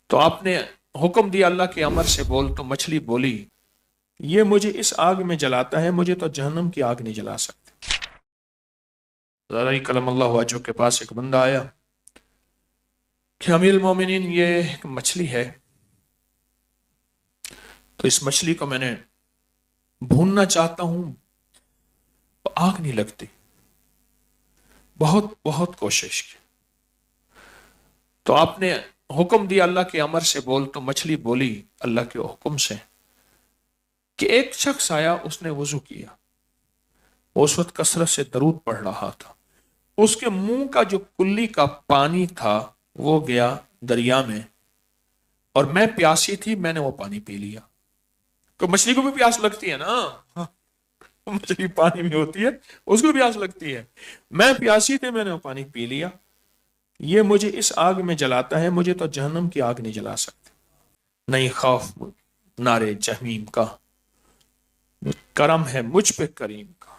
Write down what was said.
تو آپ نے حکم دیا اللہ کے امر سے بول، تو مچھلی بولی یہ مجھے اس آگ میں جلاتا ہے، مجھے تو جہنم کی آگ نہیں جلا سکتی۔ ذرا ہی کلم اللہ وجہ کے پاس ایک بندہ آیا کہ امیر المومنین یہ ایک مچھلی ہے، تو اس مچھلی کو میں نے بھوننا چاہتا ہوں، تو آگ نہیں لگتی، بہت بہت کوشش کی۔ تو آپ نے حکم دیا اللہ کے امر سے بول، تو مچھلی بولی اللہ کے حکم سے کہ ایک شخص آیا، اس نے وضو کیا، اس وقت کثرت سے درود پڑھ رہا تھا، اس کے منہ کا جو کلی کا پانی تھا وہ گیا دریا میں، اور میں پیاسی تھی، میں نے وہ پانی پی لیا۔ تو مچھلی کو بھی پیاس لگتی ہے نا، مچھلی پانی میں ہوتی ہے، اس کو بھی پیاس لگتی ہے۔ میں پیاسی تھی، میں نے وہ پانی پی لیا، یہ مجھے اس آگ میں جلاتا ہے، مجھے تو جہنم کی آگ نہیں جلا سکتی۔ نہیں خوف نارے جہنم کا، کرم ہے مجھ پہ کریم کا۔